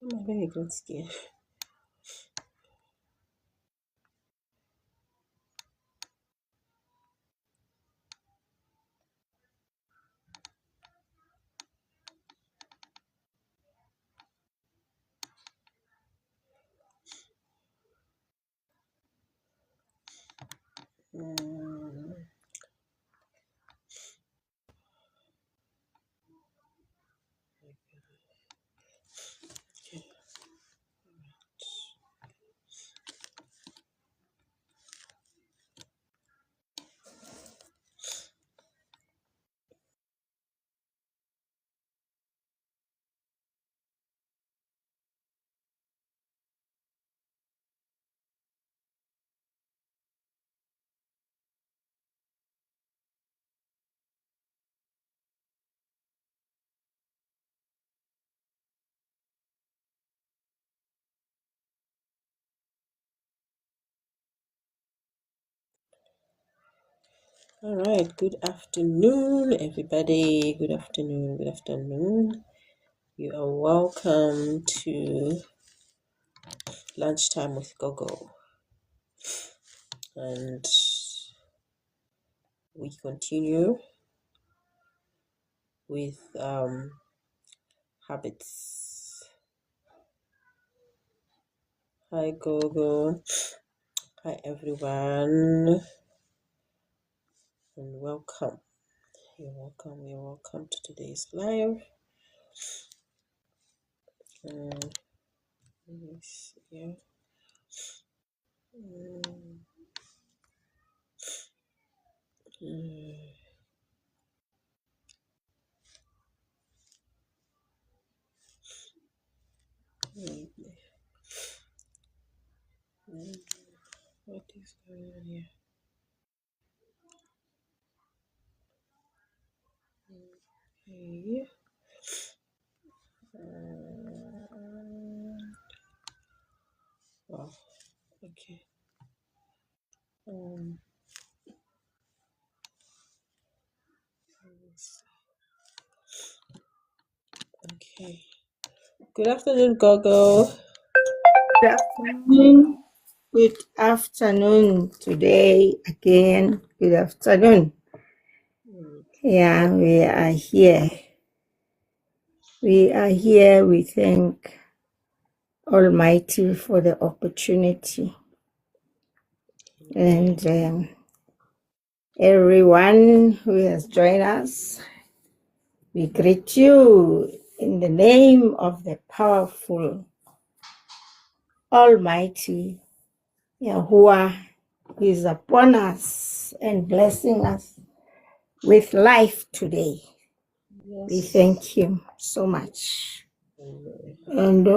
I'm very good skin. All right, good afternoon, everybody. Good afternoon, good afternoon. You are welcome to Lunchtime with Gogo. And we continue with habits. Hi, Gogo. Hi, everyone. And welcome. You're welcome. You're welcome to today's live. Let me see here. What is going on here? Okay. Wow. Okay. Okay. Good afternoon, Gogo. Good afternoon. Good afternoon. Today again. Good afternoon. Yeah, we are here. We are here. We thank Almighty for the opportunity. And everyone who has joined us, we greet you in the name of the powerful Almighty Yahuwah, who is upon us and blessing us with life today. Yes. We thank Him so much. And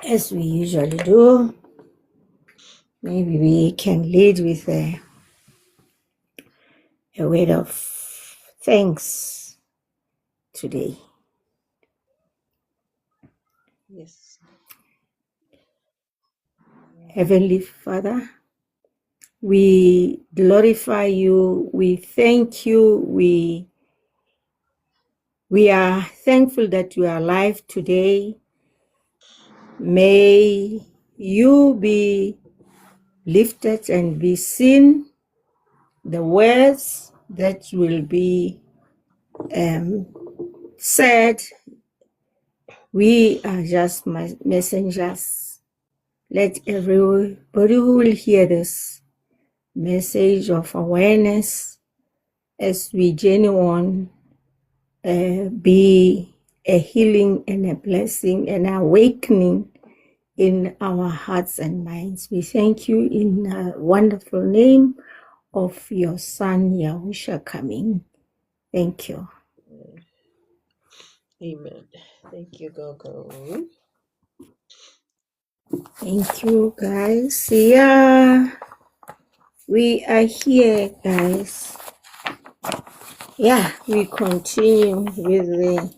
as we usually do, maybe we can lead with a word of thanks today. Yes. Heavenly Father, we glorify you. We thank you. We are thankful that you are alive today. May you be lifted and be seen. The words that will be said, we are just messengers. Let everybody who will hear this message of awareness as we journey on be a healing and a blessing and awakening in our hearts and minds. We thank you in the wonderful name of your Son, Yahusha, coming. Thank you. Amen. Thank you, Gogo. Thank you, guys. Yeah, we are here, guys. Yeah, we continue with the,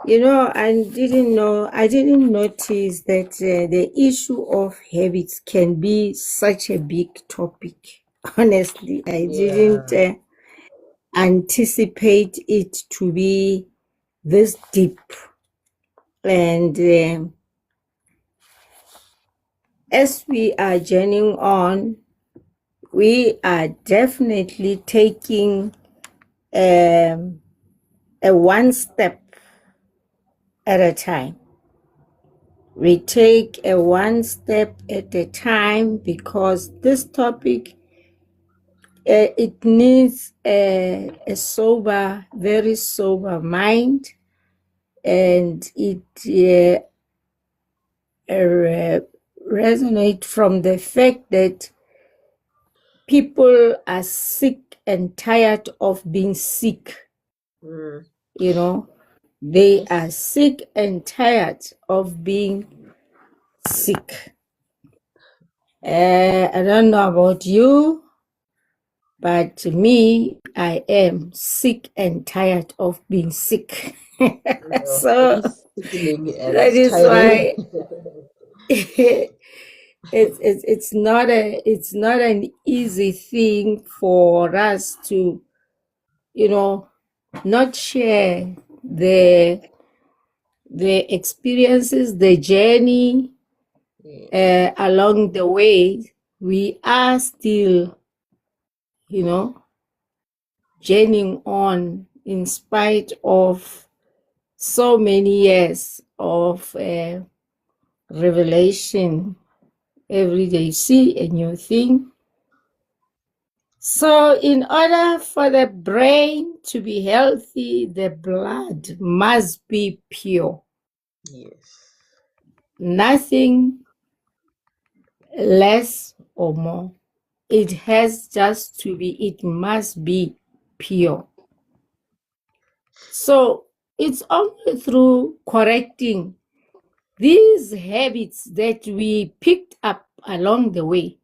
I didn't notice that the issue of habits can be such a big topic. Honestly, I didn't anticipate it to be this deep. And as we are journeying on, we are definitely taking a one step at a time. We take a one step at a time because this topic, it needs a sober, very sober mind, and it resonate from the fact that people are sick and tired of being sick. Mm. You know, they Yes. are sick and tired of being sick. I don't know about you, but me, I am sick and tired of being sick. That So is sickening and that is tiring. why it's not an easy thing for us to, not share the experiences, the journey Yes. along the way. We are still, journeying on in spite of so many years of revelation. Every day you see a new thing. So, in order for the brain to be healthy, the blood must be pure. Yes. Nothing less or more. It has just to be, it must be pure. So, it's only through correcting these habits that we picked up along the way.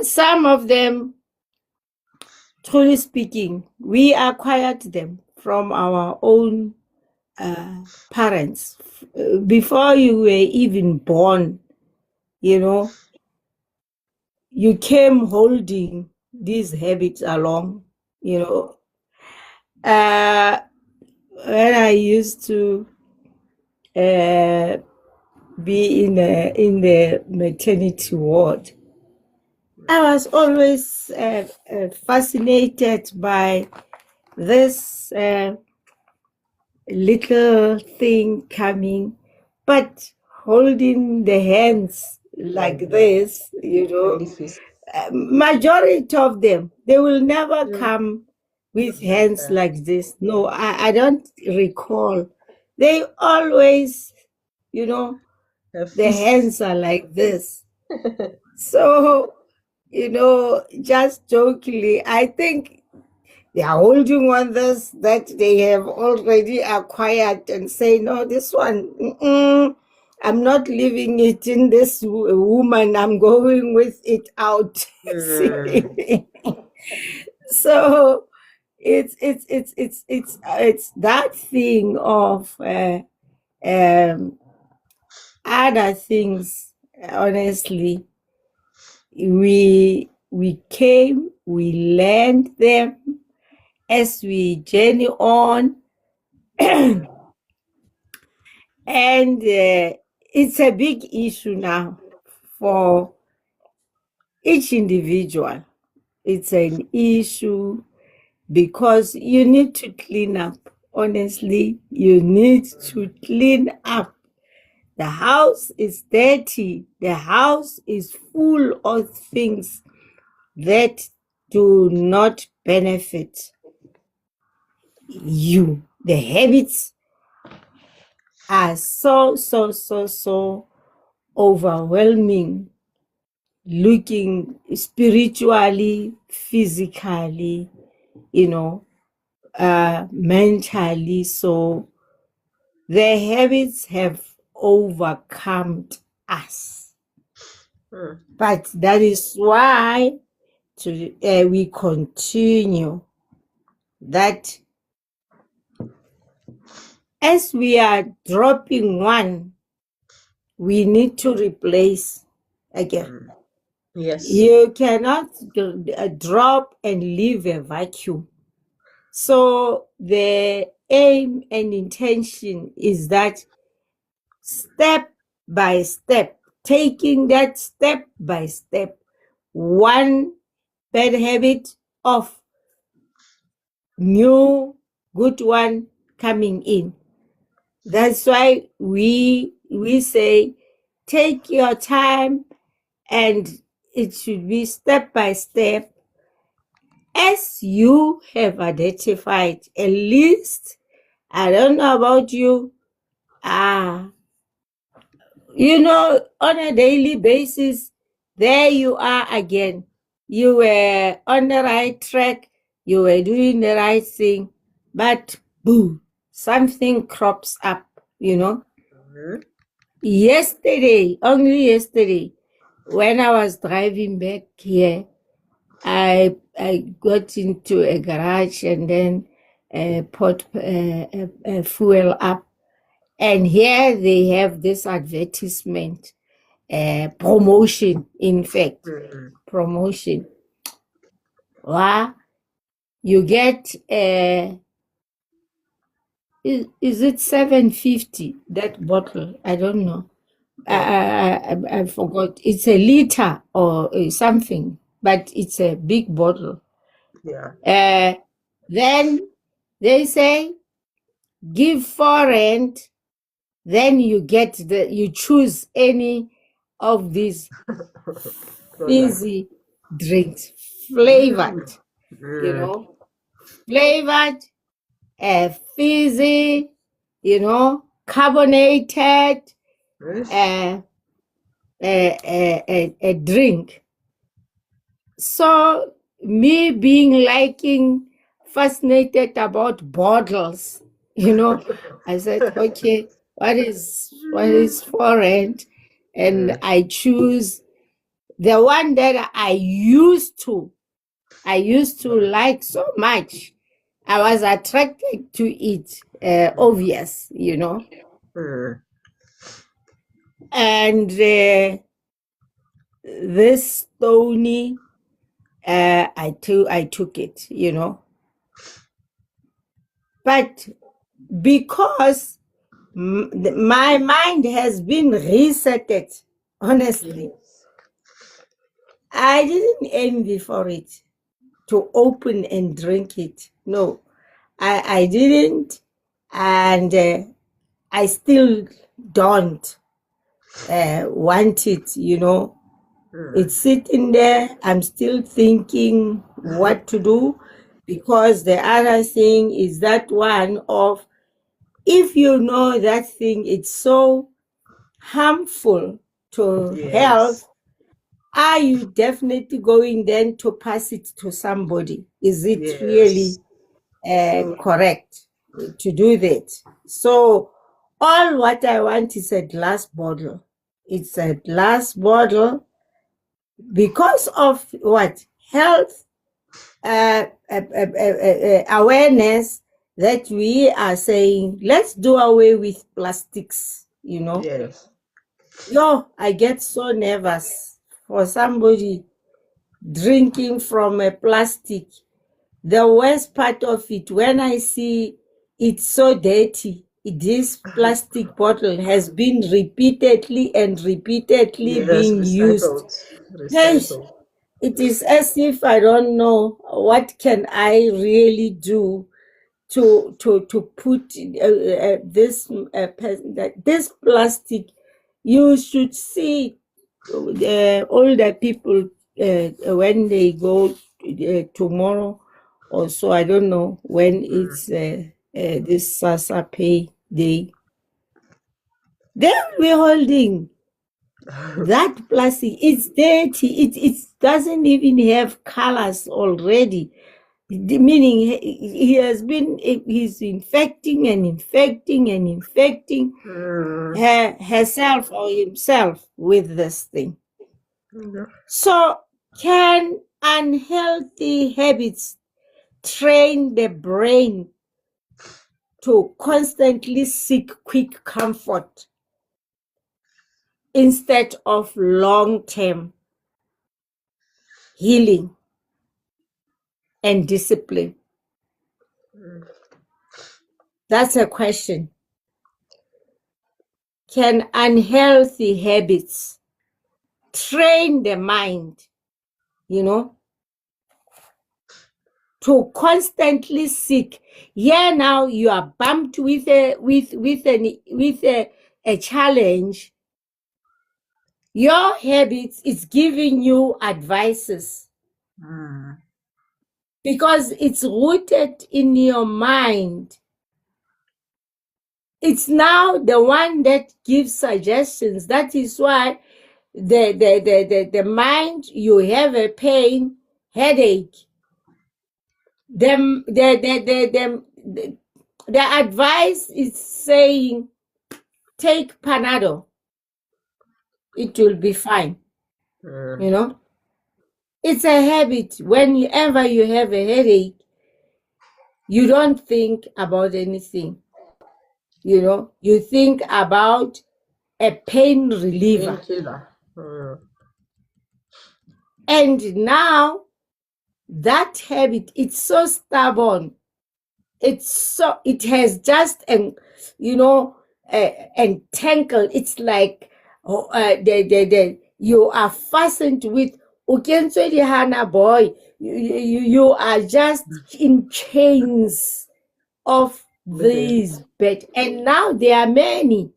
Some of them, truly speaking, we acquired them from our own parents. Before you were even born, you came holding these habits along. Uh, when I used to be in the maternity ward, I was always fascinated by this little thing coming, but holding the hands like Like that. this, Really fist. majority of them, they will never Mm. come with Like hands that. like this. No, I don't recall. They always, Have the fists. hands are like this. So, just jokingly, I think they are holding on this that they have already acquired and say, no, this one, I'm not leaving it in this woman. I'm going with it out. Mm. See? So it's that thing of other things. Honestly, we came, we learned them as we journey on. And it's a big issue now for each individual. It's an issue because you need to clean up. Honestly, you need to clean up. The house is dirty. The house is full of things that do not benefit you. The habits are so overwhelming, looking spiritually, physically, mentally. So the habits have overcome us. Mm. But that is why we continue that as we are dropping one, we need to replace again. Mm. Yes. You cannot drop and leave a vacuum. So the aim and intention is that step by step, taking that step by step, one bad habit of new good one coming in. That's why we say take your time, and it should be step by step, as you have identified a list. I don't know about you. On a daily basis, there you are again. You were on the right track, you were doing the right thing, but boom, something crops up. Yesterday, only yesterday, when I was driving back here, I got into a garage and then put fuel up. And here they have this advertisement, promotion, in fact, promotion. Wow, you get, is it 750, that bottle? I don't know. I forgot. It's a liter or something, but it's a big bottle. Yeah. Then they say, give 4 rand, then you choose any of these fizzy drinks, flavored, flavored, fizzy, carbonated, a drink. So me being fascinated about bottles, I said, okay, what is 4 rand? And I choose the one that I used to like so much. I was attracted to it, obvious, and this Stony, I took it, but because my mind has been resetted, honestly, I didn't envy for it to open and drink it. No, I didn't, and I still don't want it, It's sitting there. I'm still thinking what to do, because the other thing is that one of, if you know that thing, it's so harmful to health, are you definitely going then to pass it to somebody? Is it really correct to do that? So all what I want is a glass bottle. It's a glass bottle because of what? Health awareness, that we are saying, let's do away with plastics, Yes. I get so nervous for somebody drinking from a plastic. The worst part of it, when I see it's so dirty, this plastic bottle has been repeatedly and repeatedly being used. Yes, it is as if I don't know what can I really do to put this plastic. You should see older people when they go tomorrow or so. I don't know when it's this Sasa Pay Day. They will be holding that plastic. It's dirty. It doesn't even have colors already. Meaning he's infecting and infecting and infecting herself or himself with this thing. So can unhealthy habits train the brain to constantly seek quick comfort instead of long-term healing and discipline? That's a question. Can unhealthy habits train the mind, to constantly seek? Here now you are bumped with a challenge. Your habits is giving you advices because it's rooted in your mind. It's now the one that gives suggestions. That is why the mind, you have a pain, headache. The advice is saying, take Panado. It will be fine. It's a habit. Whenever you have a headache, you don't think about anything. You think about a pain reliever. And now that habit, it's so stubborn. It has just entangled. It's like you are fastened with Hana boy. You are just in chains of these bed. And now there are many.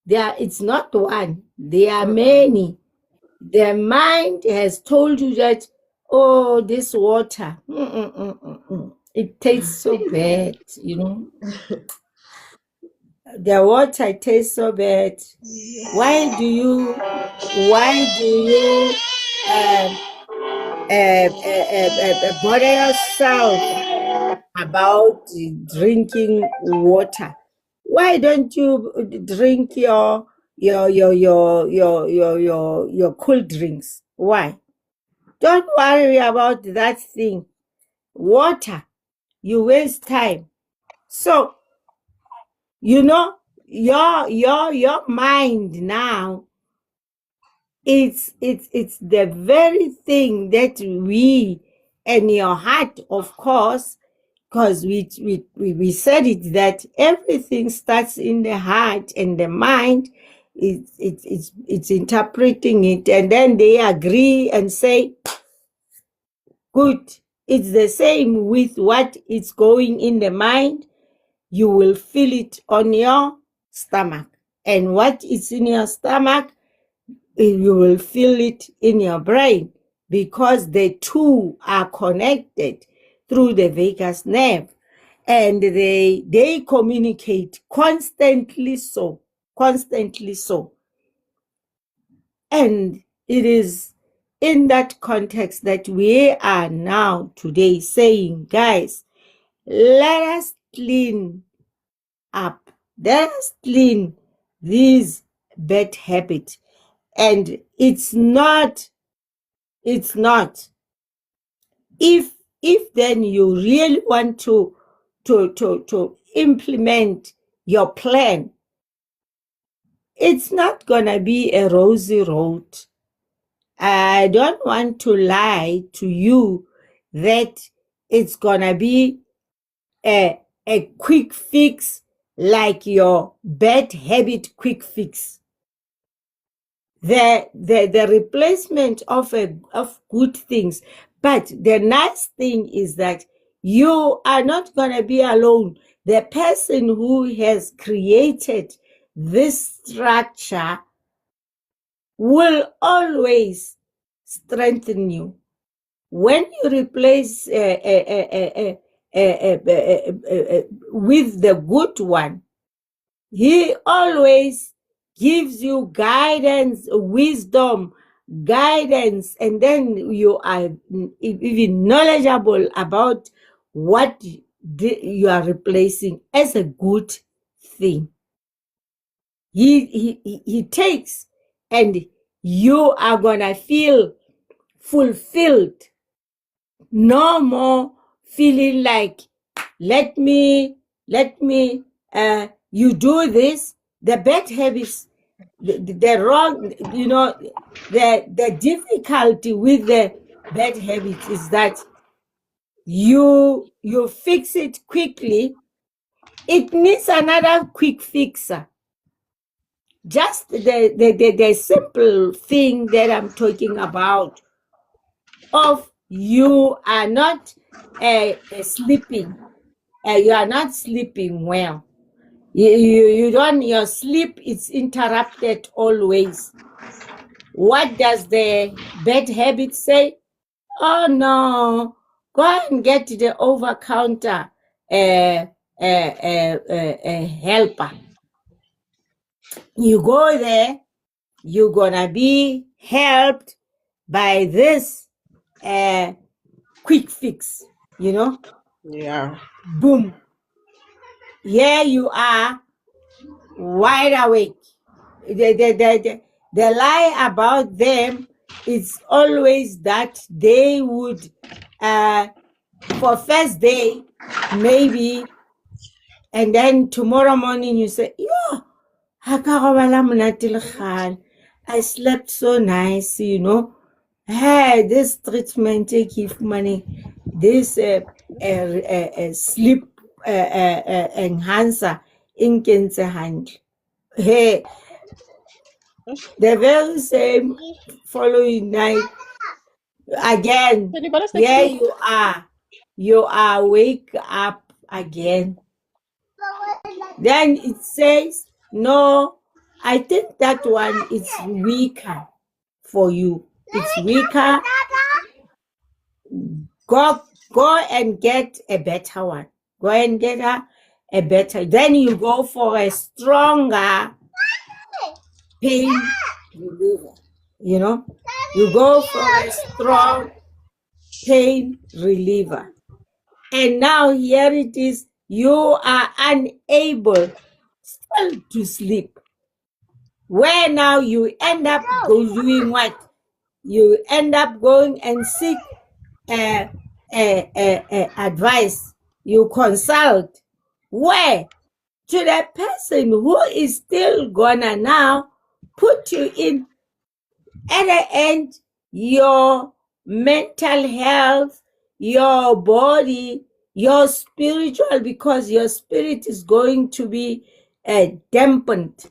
It's not one. There are many. The mind has told you that, oh, this water, it tastes so bad, The water tastes so bad. Why do you bother yourself about drinking water? Why don't you drink your cool drinks? Why? Don't worry about that thing. Water, you waste time. So, your mind now, it's the very thing that we, and your heart, of course, because we said it, that everything starts in the heart, and the mind it's interpreting it, and then they agree and say, good. It's the same with what is going in the mind. You will feel it on your stomach, and what is in your stomach, you will feel it in your brain, because the two are connected through the vagus nerve, and they communicate constantly so. And it is in that context that we are now today saying, guys, let us clean up. Let us clean these bad habits. And it's not, if then you really want to implement your plan, it's not gonna be a rosy road. I don't want to lie to you that it's gonna be a quick fix, like your bad habit quick fix. The replacement of good things. But the nice thing is that you are not gonna be alone. The person who has created this structure will always strengthen you. When you replace with the good one, he always gives you guidance, wisdom, guidance, and then you are even knowledgeable about what you are replacing as a good thing. He takes, and you are gonna feel fulfilled. No more feeling like, let me you do this. The bad habits, the wrong, the difficulty with the bad habits is that you fix it quickly, It needs another quick fixer. Just the simple thing that I'm talking about of you are not sleeping. You are not sleeping well. You don't, your sleep is interrupted always. What does the bad habit say? Oh no, go and get the over-counter helper. You go there, you're gonna be helped by this quick fix, you know? Yeah. Boom. Here you are, wide awake. The lie about them is always that they would, for first day, maybe, and then tomorrow morning you say, yo, I slept so nice, you know. Hey, this treatment give money, this sleep enhancer in hand. Hey, the very same following night, again, here you are wake up again. Then it says, no, I think that one is weaker for you. It's weaker. Go and get a better one. Go and get a better. Then you go for a stronger pain reliever. You know, you go for a strong pain reliever. And now here it is, you are unable still to sleep. Where now you end up doing what? You end up going and seek advice. You consult. Where? To the person who is still gonna now put you in. At the end, your mental health, your body, your spiritual, because your spirit is going to be dampened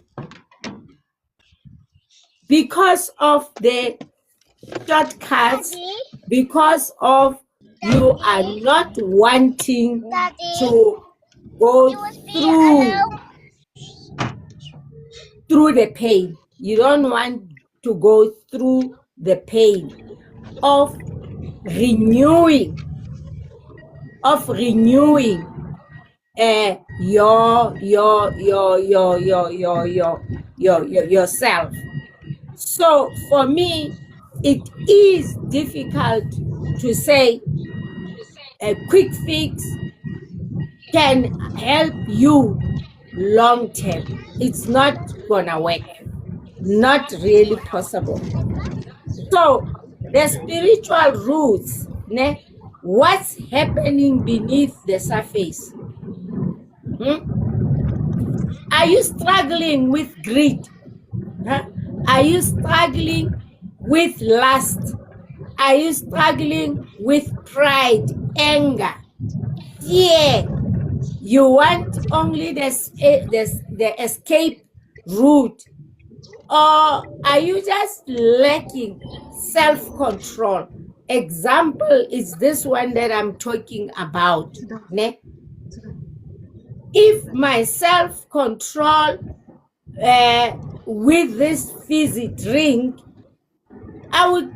because of the shortcuts, because of you are not wanting to go through the pain. You don't want to go through the pain of renewing yourself. So for me, it is difficult to say a quick fix can help you long term. It's not gonna work. Not really possible. So the spiritual roots, what's happening beneath the surface? Are you struggling with greed? Are you struggling with lust? Are you struggling with pride, anger, fear? You want only the escape route? Or are you just lacking self-control? Example is this one that I'm talking about. If my self-control with this fizzy drink, I would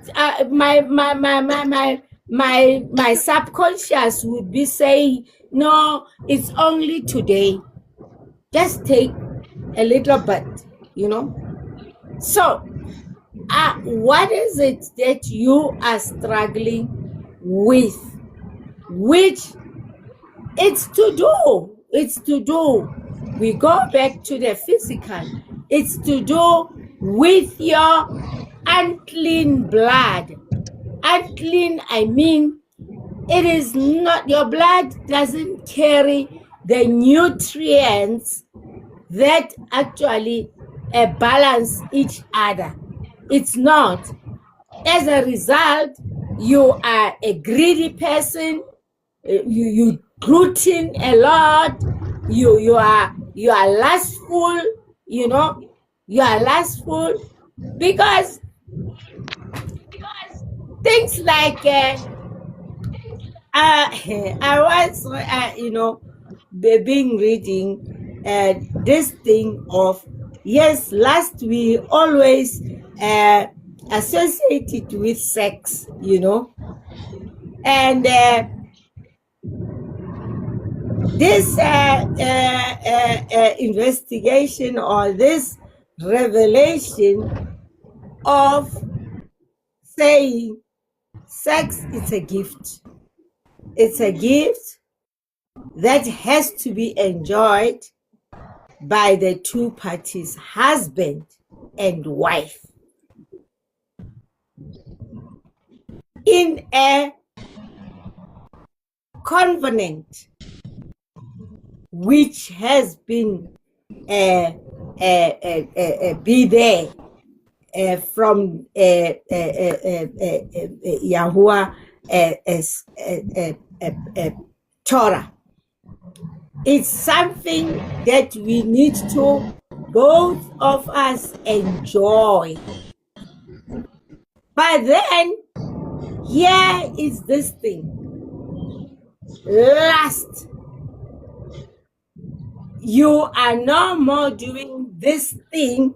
my subconscious would be saying, no, it's only today. Just take a little bit, you know. So what is it that you are struggling with? Which it's to do. We go back to the physical. It's to do with your unclean blood. Unclean, I mean, it is not, your blood doesn't carry the nutrients that actually balance each other. It's not. As a result, you are a greedy person, you gluten a lot, you are lustful, you are lustful because things like I was being reading this thing of, yes, last we always associate it with sex, and this investigation or this revelation of saying sex is a gift. It's a gift that has to be enjoyed by the two parties, husband and wife, in a covenant which has been be there from Yahuwah Torah. It's something that we need to both of us enjoy. But then here is this thing. Last, you are no more doing this thing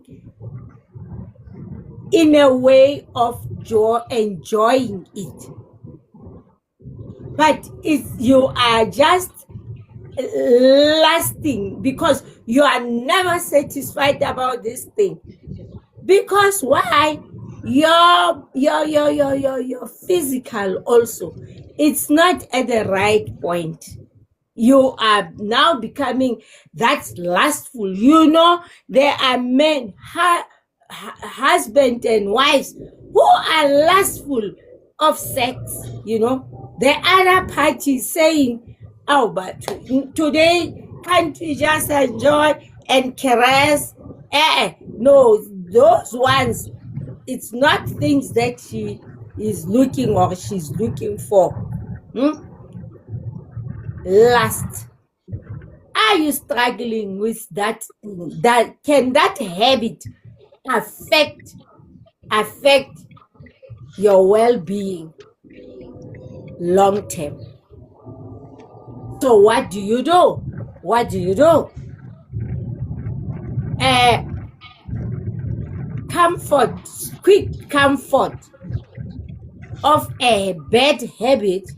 in a way of enjoying it, but you are just lasting because you are never satisfied about this thing. Because why? Your physical also, it's not at the right point. You are now becoming that lustful. There are men, husband and wives, who are lustful of sex. The other party saying, oh, but today can't we just enjoy and caress? No, those ones, it's not things that she is looking or she's looking for. Lust. Are you struggling with that thing? Can that habit affect your well-being long term? So what do you do? Quick comfort of a bad habit,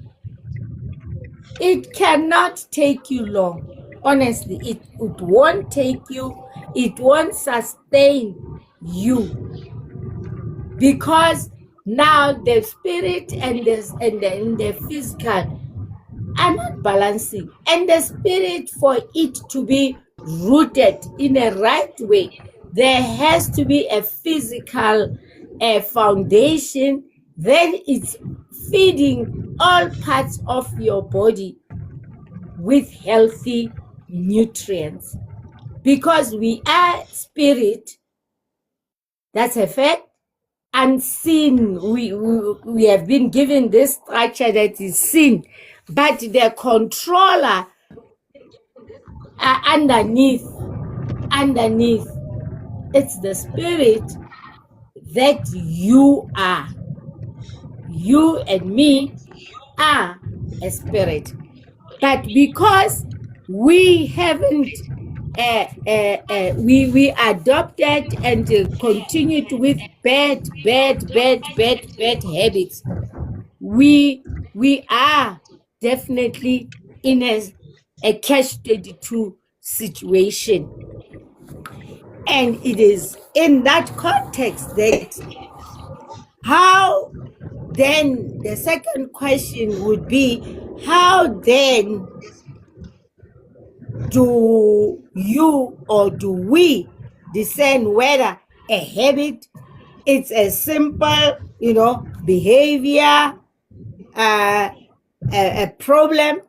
it cannot take you long. Honestly, it won't take you, it won't sustain you, because now the spirit and the physical are not balancing. And the spirit, for it to be rooted in a right way, there has to be a physical foundation that is feeding all parts of your body with healthy nutrients. Because we are spirit, that's a fact. Unseen, we have been given this structure that is seen, but the controller underneath, it's the spirit that you are. You and me are a spirit. But because we haven't we adopted and continued with bad habits, we are definitely in a catch-22 situation. And it is in that context that how then the second question would be, how then do you or do we discern whether a habit, it's a simple, behavior, a problem,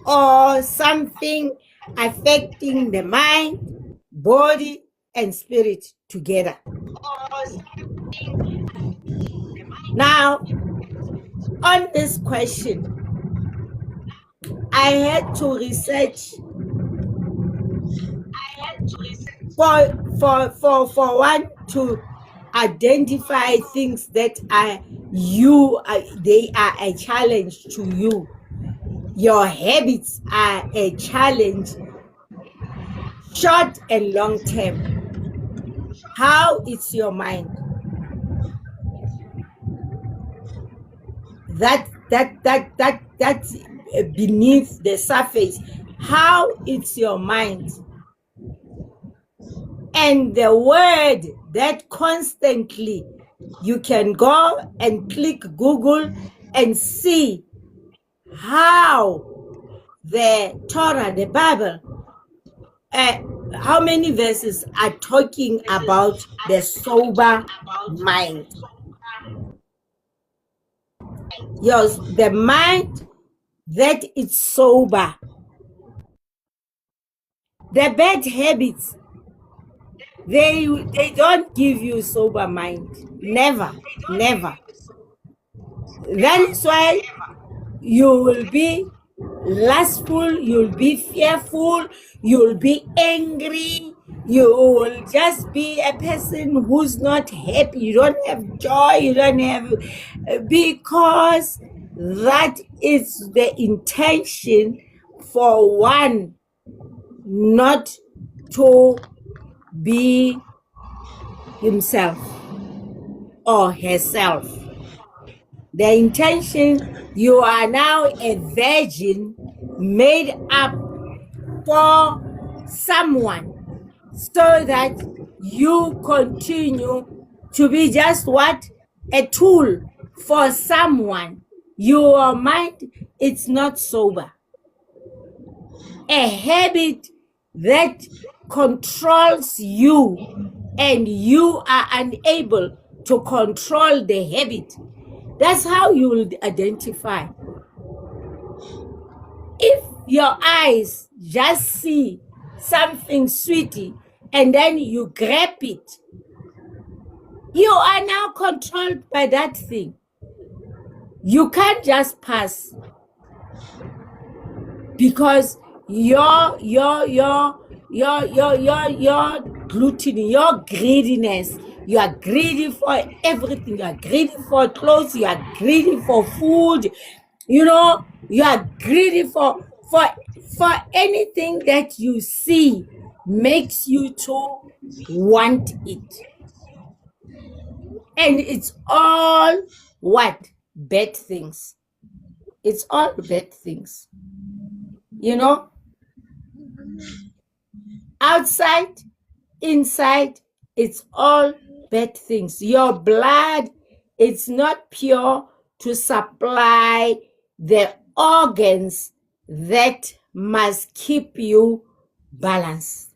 or something affecting the mind, body, and spirit together? Now, on this question, I had to research for one to identify things that they are a challenge to you. Your habits are a challenge, short and long term. How is your mind? That's beneath the surface. How is your mind? And the word that constantly you can go and click Google and see how the Torah, the Bible, how many verses are talking about the sober mind. Yes, the mind that is sober. The bad habits, they don't give you sober mind. Never, never. That is why you will be lustful, you'll be fearful, you'll be angry, you will just be a person who's not happy, you don't have joy, you don't have, because that is the intention for one not to be himself or herself. The intention, you are now a virgin made up for someone, so that you continue to be just what? A tool for someone. Your mind, it's not sober. A habit that controls you and you are unable to control the habit. That's how you will identify. If your eyes just see something sweetie and then you grab it, you are now controlled by that thing. You can't just pass, because your gluttony, your greediness, you are greedy for everything. You are greedy for clothes, you are greedy for food, you are greedy for anything that you see makes you to want it. And it's all what? Bad things. It's all bad things. Outside, inside, it's all bad things. Your blood, it's not pure to supply the organs that must keep you balanced.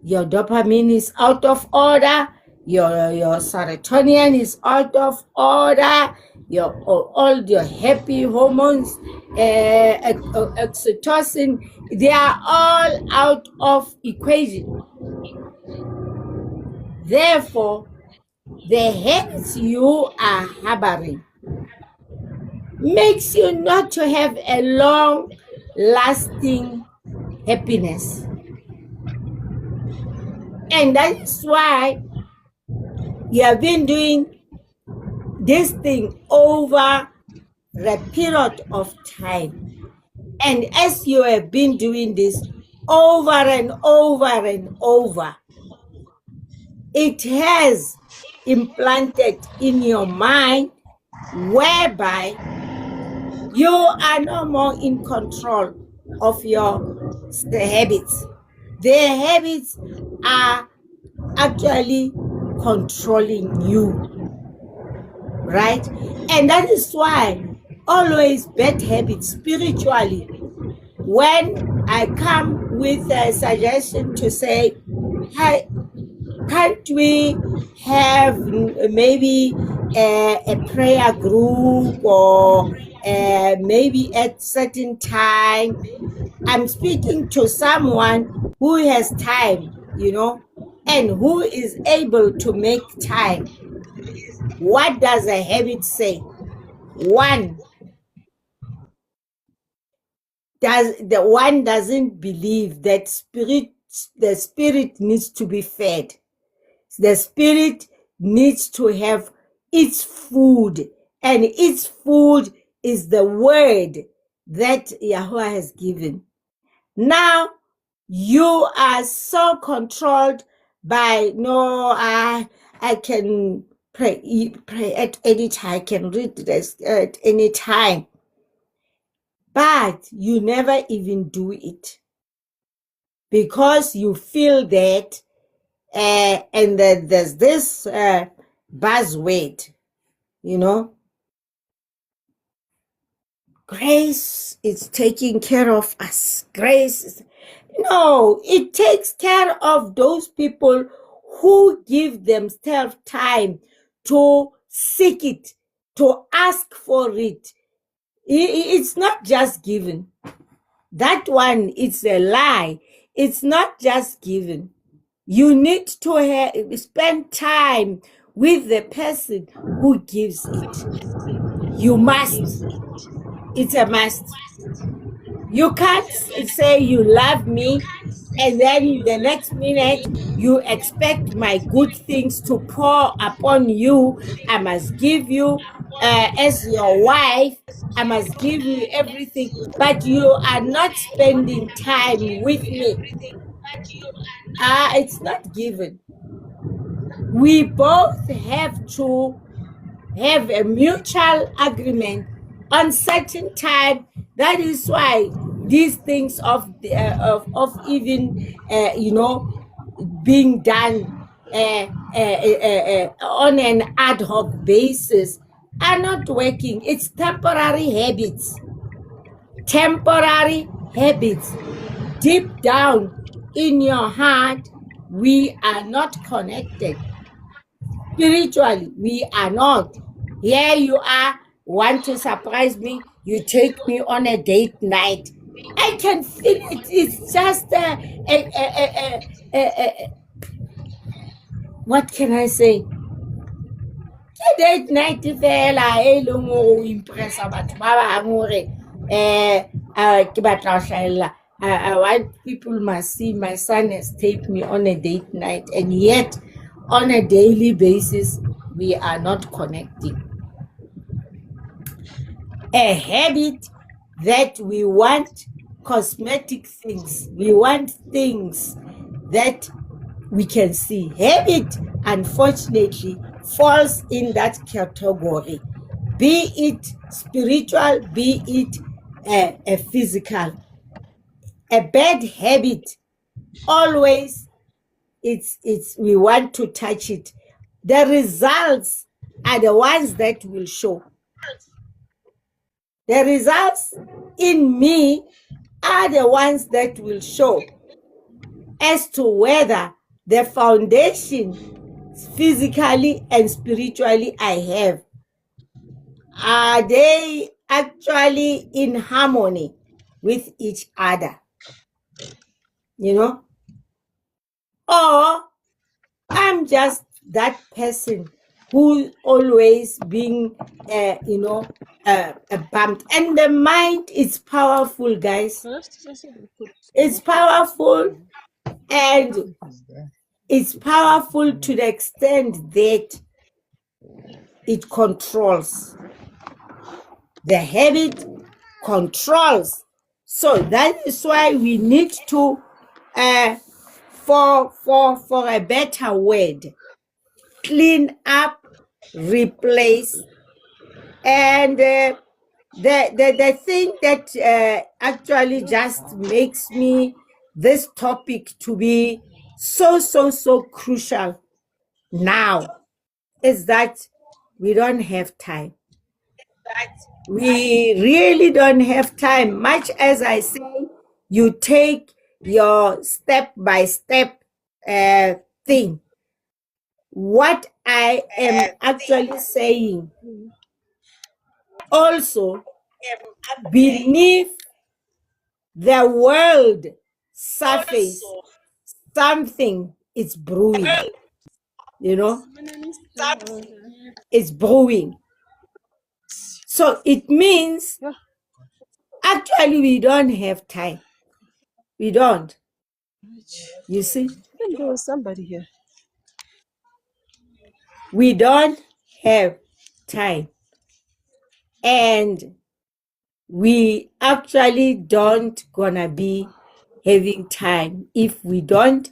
Your dopamine is out of order, your serotonin is out of order, all your happy hormones, oxytocin, they are all out of equation. Therefore, the habits you are harboring makes you not to have a long lasting happiness. And that is why you have been doing this thing over a period of time. And as you have been doing this over and over and over, it has implanted in your mind, whereby you are no more in control of the habits. The habits are actually controlling you, right? And that is why always bad habits spiritually, when I come with a suggestion to say, hey, can't we have maybe a prayer group, or maybe at certain time? I'm speaking to someone who has time, and who is able to make time. What does a habit say? One doesn't believe that the spirit needs to be fed. The spirit needs to have its food, and its food is the word that Yahweh has given. Now, you are so controlled by, no, I can pray at any time, I can read this at any time. But you never even do it because you feel that, and that there's this buzzword, grace is taking care of us. No, it takes care of those people who give themselves time to seek it, to ask for it. It's not just given. That one, it's a lie. It's not just given. You need to spend time with the person who gives it. You must. It's a must. You can't say you love me and then the next minute you expect my good things to pour upon you. I must give you, as your wife, I must give you everything, but you are not spending time with me. It's not given. We both have to have a mutual agreement on certain time. That is why these things of even being done on an ad hoc basis are not working. It's temporary habits. Deep down in your heart, we are not connected. Spiritually, we are not. Here you are, want to surprise me, you take me on a date night. I can feel it. It's just what can I say? Date night fela e leng gore o impressa batho ba bangwe gore ke batla go hlaela. I want people must see my son has taken me on a date night, and yet on a daily basis we are not connecting. A habit that we want cosmetic things. We want things that we can see. Habit, unfortunately, falls in that category. Be it spiritual, be it a physical. A bad habit, always we want to touch it. The results are the ones that will show. The results in me are the ones that will show as to whether the foundation physically and spiritually I have, are they actually in harmony with each other? Or I'm just that person who always being bumped. And the mind is powerful, guys. It's powerful, and it's powerful to the extent that it controls. The habit controls. So that is why we need to, for a better word, clean up, replace, and the thing that actually just makes me this topic to be so crucial now is that we don't have time. We really don't have time. Much as I say, you take your step-by-step thing. What I am actually saying, also, beneath the world surface, something is brewing. It's brewing. So it means actually we don't have time. We don't. You see? There was somebody here. We don't have time. And we actually don't gonna be having time if we don't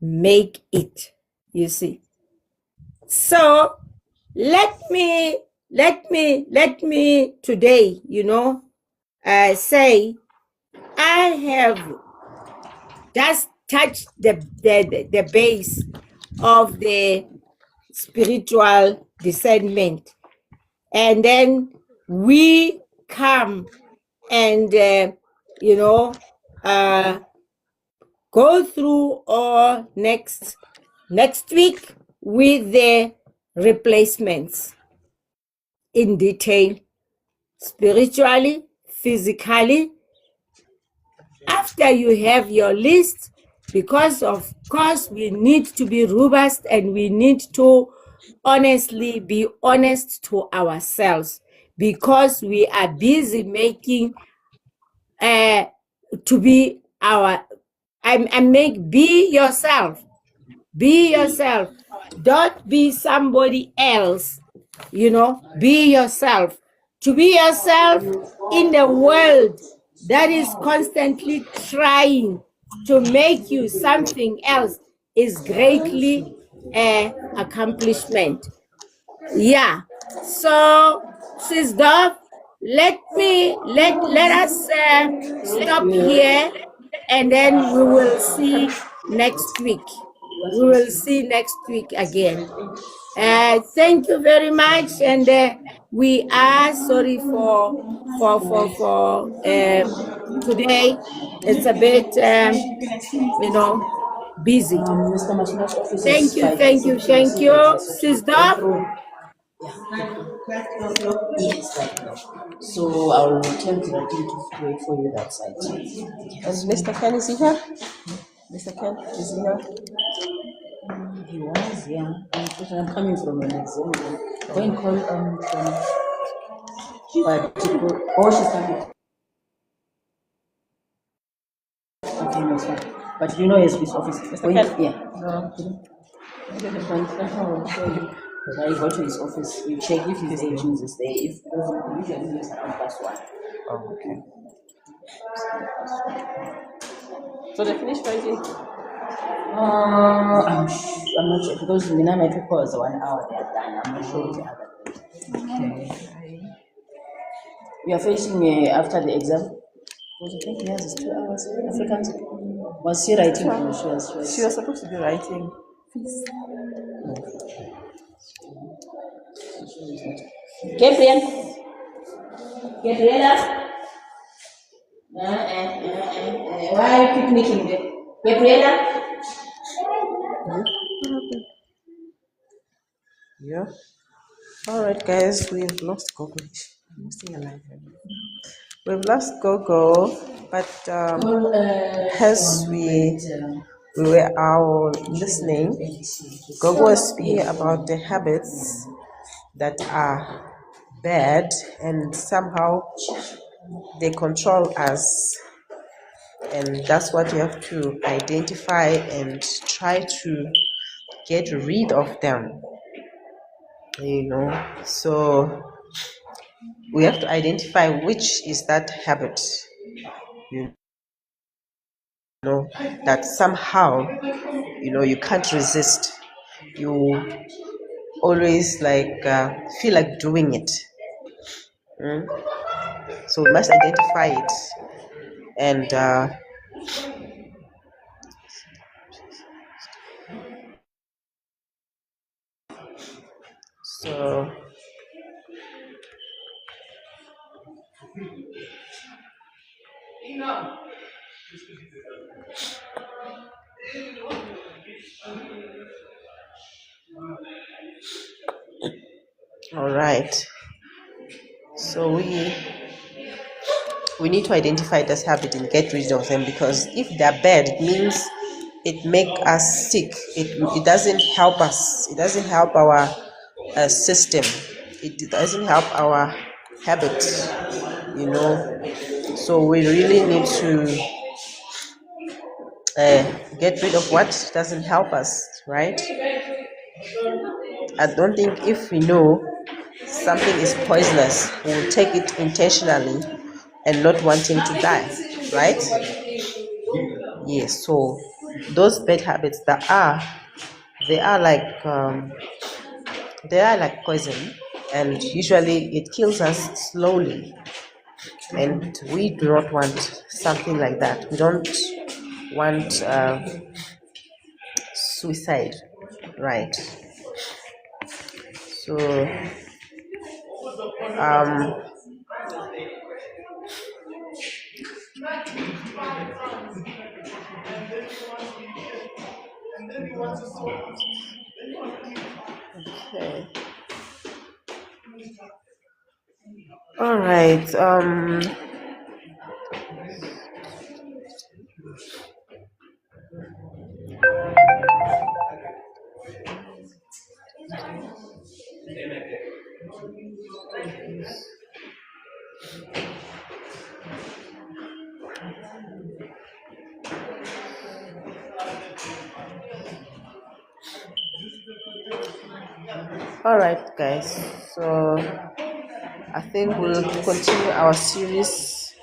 make it. You see? So let me today, say I have just touched the base of the spiritual discernment, and then we come and go through all next week with the replacements in detail, spiritually, physically. After you have your list, because of course we need to be robust and we need to honestly be honest to ourselves, because we are busy making to be our I make be yourself. Be yourself. Don't be somebody else. Be yourself. To be yourself in a world that is constantly trying to make you something else is greatly an accomplishment. Yeah. So, Sis Dove, let us stop here, and then we will see next week. We will see next week again. Thank you very much, and we are sorry for today. It's a bit busy. Thank you, Sis Dove. So I'll tell Geraldine to wait for you that side. And Mr. Ken is here? Mr. Ken is here? He was, yeah. I'm coming from an exam. Go and call but she's coming. Okay, no, it's fine. But you know his office. Mr. Ken? Yeah. No. But I go to his office, you check if his agent is there. If usually he's at +1. Oh, okay. So they finished writing? I'm not sure because my paper was 1 hour. They are done. I'm not sure with the other. Okay. We are finishing after the exam. Because I think he has 2 hours. Africans. Was she writing? She was supposed to be writing. Please. Gabriel. Gabriela. Why are you picnicking there? Gabriela? Yeah. Alright, guys, we've lost Gogo. I'm still alive. We've lost Gogo, but as we were all listening, Gogo was speaking about the habits that are bad and somehow they control us. And that's what you have to identify and try to get rid of them. So we have to identify which is that habit, that somehow, you can't resist. You always feel like doing it. So we must identify it and so all right. So we need to identify this habit and get rid of them, because if they're bad, it means it make us sick. It doesn't help us. It doesn't help our system. It doesn't help our habits. So we really need to get rid of what doesn't help us, right? I don't think if we know something is poisonous, we will take it intentionally and not wanting to die, right? Yes, so those bad habits they are like poison, and usually it kills us slowly, and we do not want something like that. We don't want suicide, right? So um okay. All right. All right, guys. So I think we'll continue our series.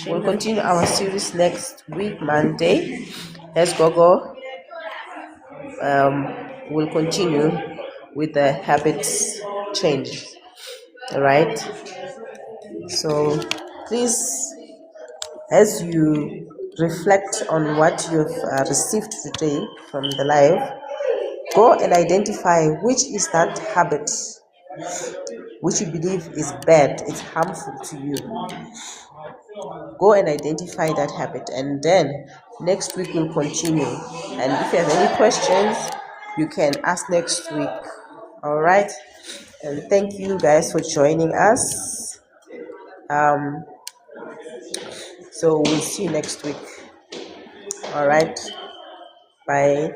We'll continue our series next week, Monday. Let's Gogo. We'll continue with the habits change. All right. So please, as you reflect on what you've received today from the live, go and identify which is that habit which you believe is bad, it's harmful to you. Go and identify that habit, and then next week we'll continue. And if you have any questions, you can ask next week. All right. And thank you guys for joining us. So we'll see you next week. All right. Bye.